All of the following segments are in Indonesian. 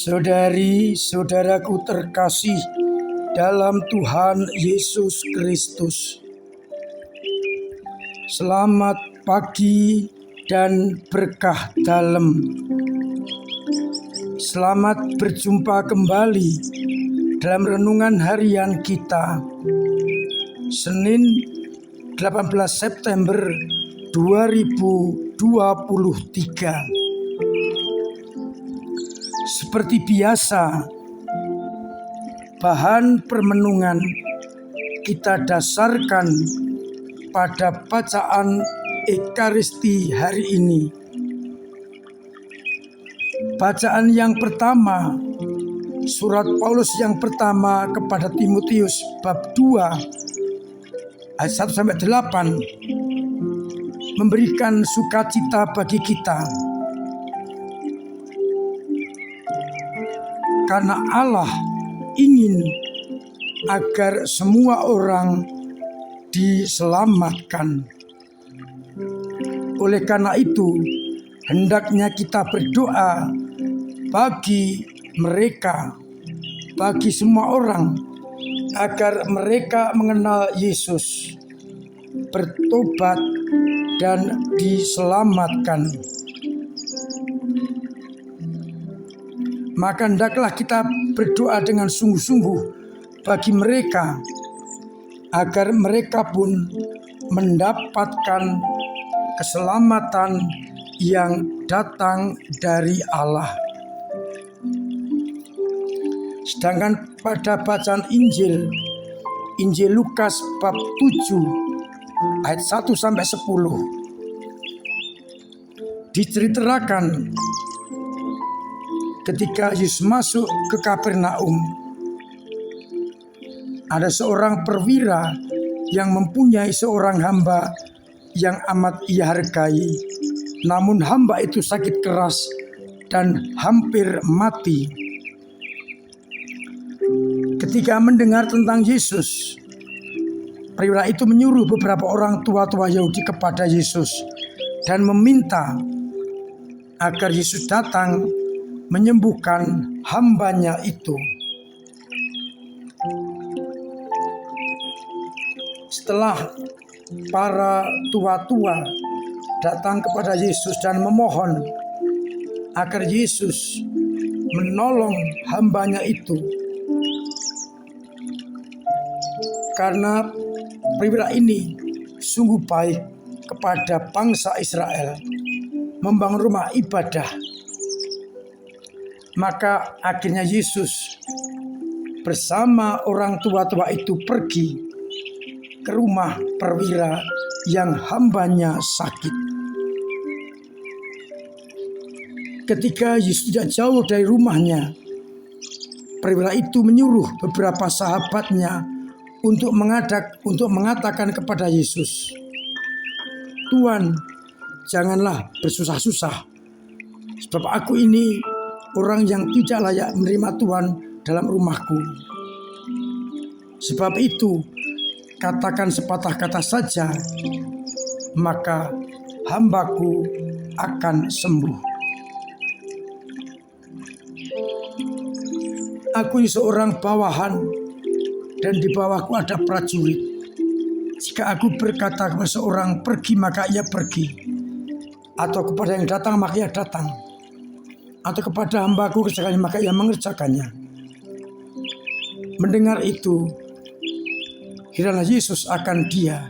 Saudari-saudaraku terkasih dalam Tuhan Yesus Kristus, selamat pagi dan berkah dalam. Selamat berjumpa kembali dalam renungan harian kita, Senin 18 September 2023. Seperti biasa, bahan permenungan kita dasarkan pada bacaan Ekaristi hari ini. Bacaan yang pertama, surat Paulus yang pertama kepada Timotius bab 2 ayat 1-8 memberikan sukacita bagi kita. Karena Allah ingin agar semua orang diselamatkan. Oleh karena itu, hendaknya kita berdoa bagi mereka, bagi semua orang, agar mereka mengenal Yesus, bertobat, dan diselamatkan. Maka hendaklah kita berdoa dengan sungguh-sungguh bagi mereka, agar mereka pun mendapatkan keselamatan yang datang dari Allah. Sedangkan pada bacaan Injil Lukas bab 7 ayat 1-10 diceritakan ketika Yesus masuk ke Kapernaum, ada seorang perwira yang mempunyai seorang hamba yang amat ia hargai. Namun hamba itu sakit keras dan hampir mati. Ketika mendengar tentang Yesus, perwira itu menyuruh beberapa orang tua-tua Yahudi kepada Yesus dan meminta agar Yesus datang menyembuhkan hambanya itu. Setelah para tua-tua datang kepada Yesus dan memohon agar Yesus menolong hambanya itu, karena perwira ini sungguh baik kepada bangsa Israel, membangun rumah ibadah. Maka akhirnya Yesus bersama orang tua-tua itu pergi ke rumah perwira yang hambanya sakit. Ketika Yesus tidak jauh dari rumahnya, perwira itu menyuruh beberapa sahabatnya untuk mengatakan kepada Yesus, "Tuhan, janganlah bersusah-susah, sebab aku ini orang yang tidak layak menerima Tuhan dalam rumahku. Sebab itu, katakan sepatah kata saja, maka hambaku akan sembuh. Aku ini seorang bawahan, dan di bawahku ada prajurit. Jika aku berkata kepada seorang pergi, maka ia pergi, atau kepada yang datang, maka ia datang, atau kepada hambaku kerjakannya, maka ia mengerjakannya." Mendengar itu, heranlah Yesus akan dia,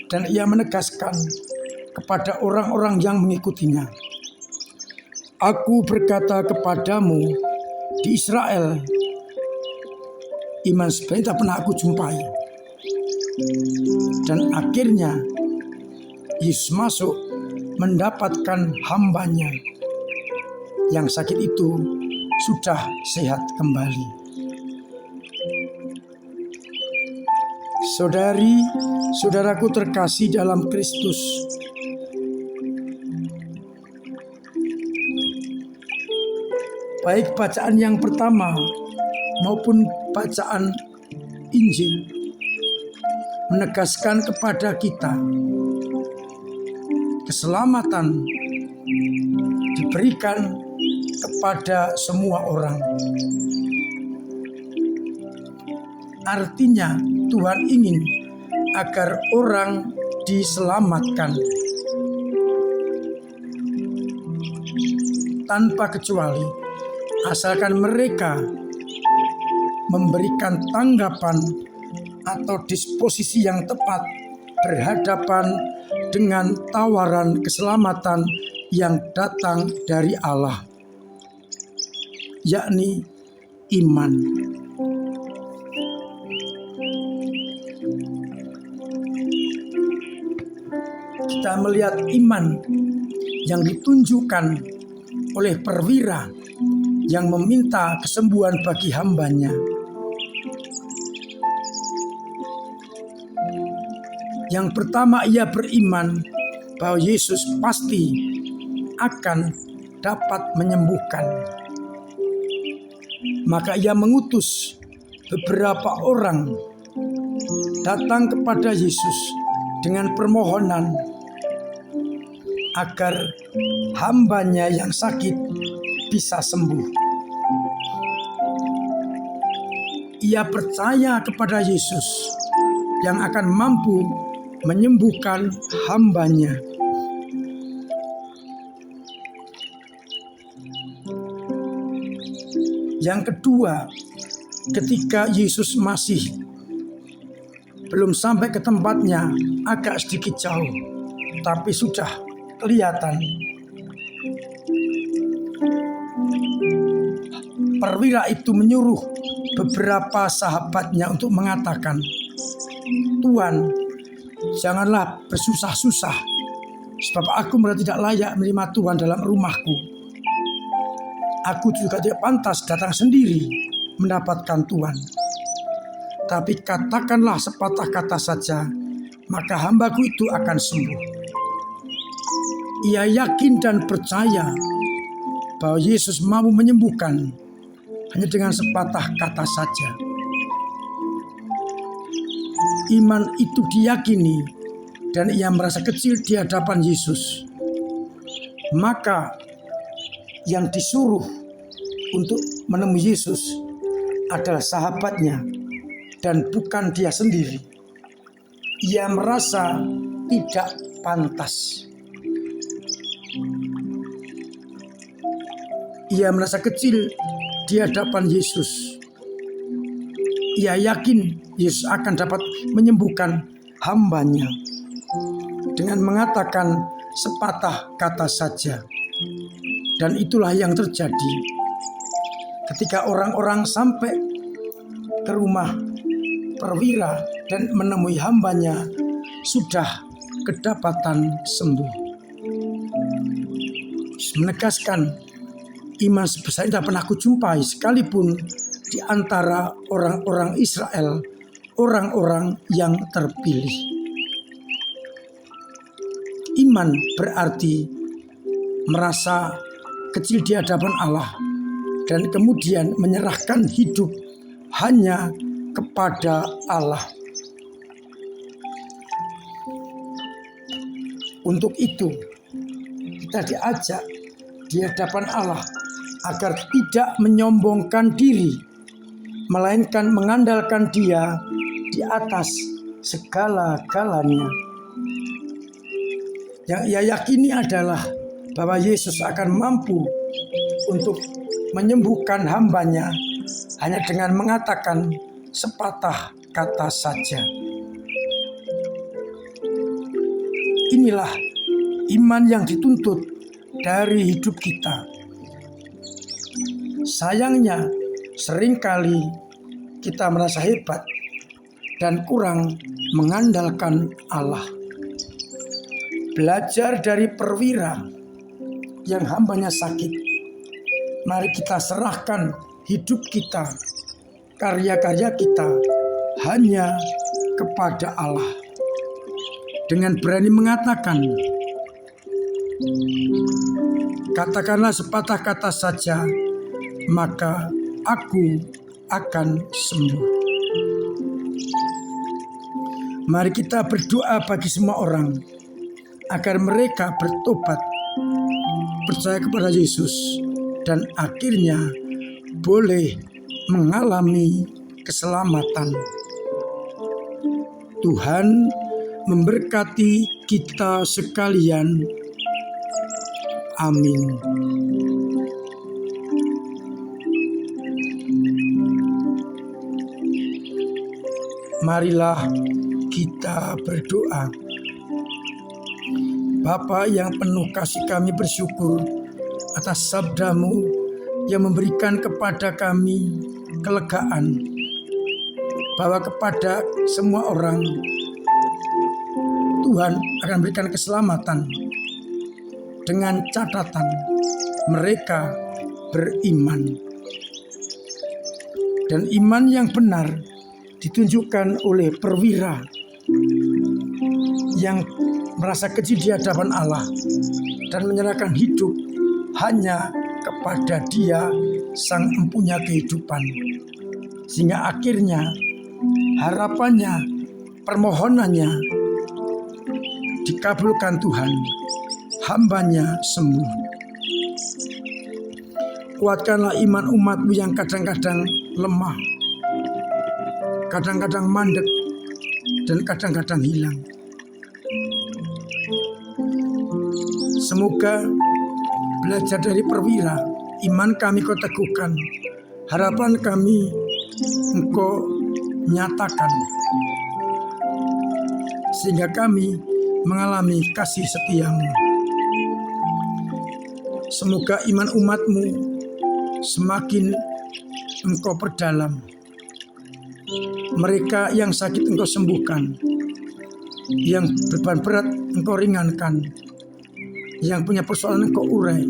dan ia menegaskan kepada orang-orang yang mengikutinya, "Aku berkata kepadamu, di Israel iman seperti tak pernah aku jumpai." Dan akhirnya Yesus masuk mendapatkan hambanya yang sakit itu sudah sehat kembali. Saudari-saudaraku terkasih dalam Kristus, baik bacaan yang pertama maupun bacaan Injil menegaskan kepada kita keselamatan diberikan kepada semua orang. Artinya Tuhan ingin agar orang diselamatkan tanpa kecuali, asalkan mereka memberikan tanggapan atau disposisi yang tepat berhadapan dengan tawaran keselamatan yang datang dari Allah, yakni iman. Kita melihat iman yang ditunjukkan oleh perwira yang meminta kesembuhan bagi hambanya. Yang pertama, ia beriman bahwa Yesus pasti akan dapat menyembuhkan. Maka ia mengutus beberapa orang datang kepada Yesus dengan permohonan agar hambanya yang sakit bisa sembuh. Ia percaya kepada Yesus yang akan mampu menyembuhkan hambanya. Yang kedua, ketika Yesus masih belum sampai ke tempatnya, agak sedikit jauh, tapi sudah kelihatan perwira itu menyuruh beberapa sahabatnya untuk mengatakan, "Tuhan, janganlah bersusah-susah, sebab aku merasa tidak layak menerima Tuhan dalam rumahku. Aku juga tidak pantas datang sendiri mendapatkan Tuhan. Tapi katakanlah sepatah kata saja, maka hambaku itu akan sembuh." Ia yakin dan percaya bahwa Yesus mampu menyembuhkan hanya dengan sepatah kata saja. Iman itu diyakini dan ia merasa kecil di hadapan Yesus. Maka yang disuruh untuk menemui Yesus adalah sahabatnya dan bukan dia sendiri. Ia merasa tidak pantas. Ia merasa kecil di hadapan Yesus. Ia yakin Yesus akan dapat menyembuhkan hambanya dengan mengatakan sepatah kata saja. Dan itulah yang terjadi ketika orang-orang sampai ke rumah perwira dan menemui hambanya sudah kedapatan sembuh. Menegaskan iman sebesar ini tidak pernah aku jumpai sekalipun di antara orang-orang Israel, orang-orang yang terpilih. Iman berarti merasa kecil di hadapan Allah dan kemudian menyerahkan hidup hanya kepada Allah. Untuk itu kita diajak di hadapan Allah agar tidak menyombongkan diri, melainkan mengandalkan Dia di atas segala-galanya. Yang ia yakini adalah bahwa Yesus akan mampu untuk menyembuhkan hambanya hanya dengan mengatakan sepatah kata saja. Inilah iman yang dituntut dari hidup kita. Sayangnya seringkali kita merasa hebat dan kurang mengandalkan Allah. Belajar dari perwira yang hambanya sakit. Mari kita serahkan hidup kita, karya-karya kita hanya kepada Allah. Dengan berani mengatakan, katakanlah sepatah kata saja, maka aku akan sembuh. Mari kita berdoa bagi semua orang agar mereka bertobat, percaya kepada Yesus, dan akhirnya boleh mengalami keselamatan. Tuhan memberkati kita sekalian. Amin. Marilah kita berdoa. Bapa yang penuh kasih, kami bersyukur atas sabda-Mu yang memberikan kepada kami kelegaan, bahwa kepada semua orang Tuhan akan berikan keselamatan dengan catatan mereka beriman. Dan iman yang benar ditunjukkan oleh perwira yang merasa kecil di hadapan Allah dan menyerahkan hidup hanya kepada Dia Sang Empunya kehidupan, sehingga akhirnya harapannya, permohonannya dikabulkan Tuhan, hamba-Nya sembuh. Kuatkanlah iman umat-Mu yang kadang-kadang lemah, kadang-kadang mandek, dan kadang-kadang hilang. Semoga belajar dari perwira, iman kami Kau teguhkan, harapan kami Engkau nyatakan, sehingga kami mengalami kasih setia-Mu. Semoga iman umat-Mu semakin Engkau perdalam. Mereka yang sakit Engkau sembuhkan, yang beban berat Engkau ringankan, yang punya persoalan Engkau urai,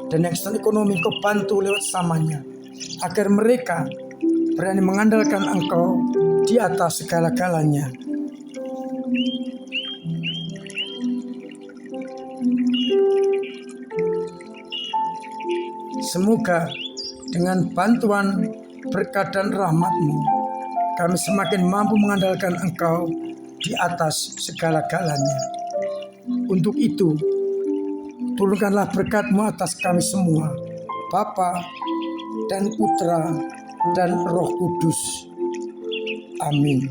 dan yang sedang ekonomi Engkau bantu lewat samanya, agar mereka berani mengandalkan Engkau di atas segala-galanya. Semoga dengan bantuan berkat dan rahmat-Mu, kami semakin mampu mengandalkan Engkau di atas segala-galanya. Untuk itu, turunkanlah berkat-Mu atas kami semua, Bapa dan Putra dan Roh Kudus. Amin.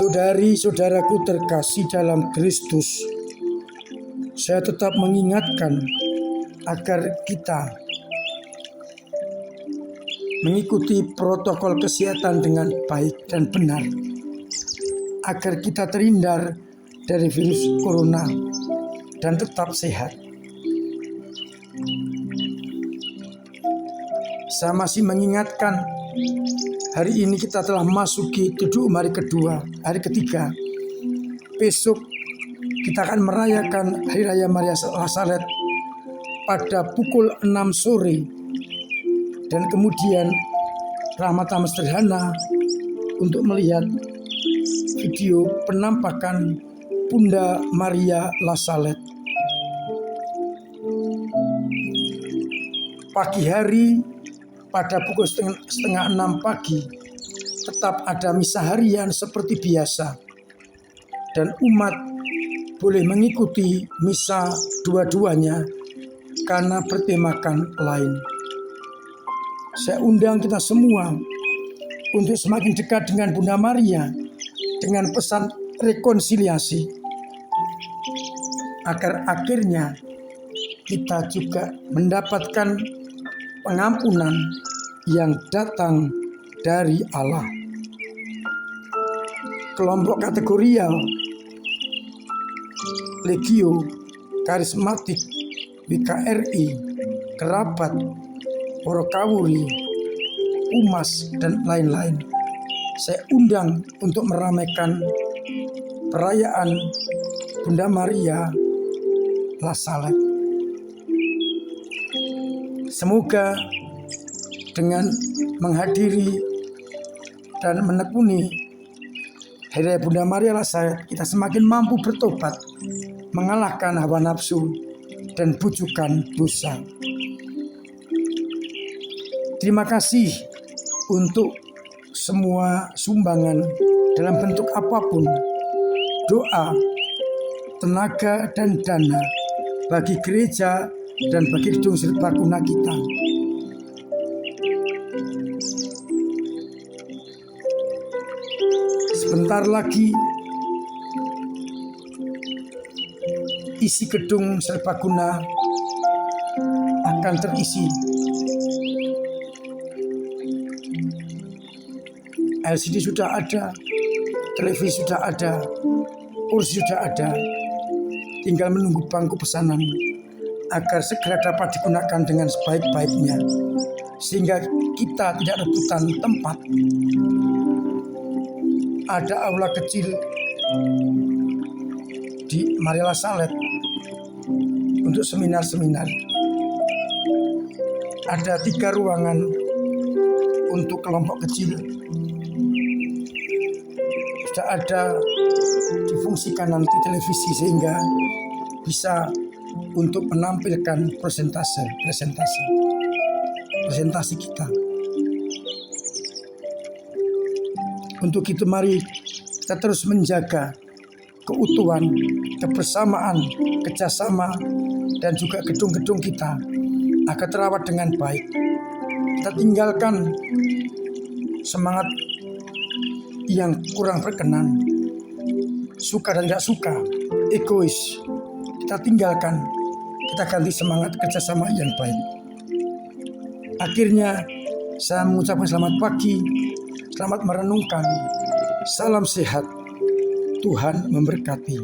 Saudari-saudaraku terkasih dalam Kristus, saya tetap mengingatkan agar kita mengikuti protokol kesehatan dengan baik dan benar, agar kita terhindar dari virus corona dan tetap sehat. Saya masih mengingatkan, hari ini kita telah masuki Teduh hari kedua, hari ketiga. Besok kita akan merayakan Hari Raya Maria Lasaret pada pukul 6 sore. Dan kemudian Rahmat Amat Sederhana untuk melihat video penampakan Bunda Maria Lasalet. Pagi hari pada pukul setengah 6 pagi tetap ada misa harian seperti biasa, dan umat boleh mengikuti misa dua-duanya karena bertemakan lain. Saya undang kita semua untuk semakin dekat dengan Bunda Maria dengan pesan rekonsiliasi, agar akhirnya kita juga mendapatkan pengampunan yang datang dari Allah. Kelompok kategorial, Legio, Karismatik, WKRI, Kerabat, Porokawuri, Umas, dan lain-lain, saya undang untuk meramaikan perayaan Bunda Maria Lasalet. Semoga dengan menghadiri dan menekuni Hari Raya Bunda Maria Lasalet, kita semakin mampu bertobat, mengalahkan hawa nafsu dan bujukan dosa. Terima kasih untuk semua sumbangan dalam bentuk apapun, doa, tenaga, dan dana bagi gereja dan bagi gedung serbaguna kita. Sebentar lagi isi gedung serbaguna akan terisi. LCD sudah ada, televisi sudah ada, kursi sudah ada, tinggal menunggu bangku pesanan agar segera dapat digunakan dengan sebaik-baiknya, sehingga kita tidak rebutan tempat. Ada aula kecil di Marilla Salet untuk seminar-seminar. Ada 3 ruangan untuk kelompok kecil. Sudah ada difungsikan nanti televisi sehingga bisa untuk menampilkan presentasi kita. Untuk itu mari kita terus menjaga keutuhan, kebersamaan, kerjasama, dan juga gedung-gedung kita agar terawat dengan baik. Kita tinggalkan semangat yang kurang berkenan, suka dan tidak suka, egois. Kita tinggalkan, kita ganti semangat kerjasama yang baik. Akhirnya saya mengucapkan selamat pagi, selamat merenungkan, salam sehat, Tuhan memberkati.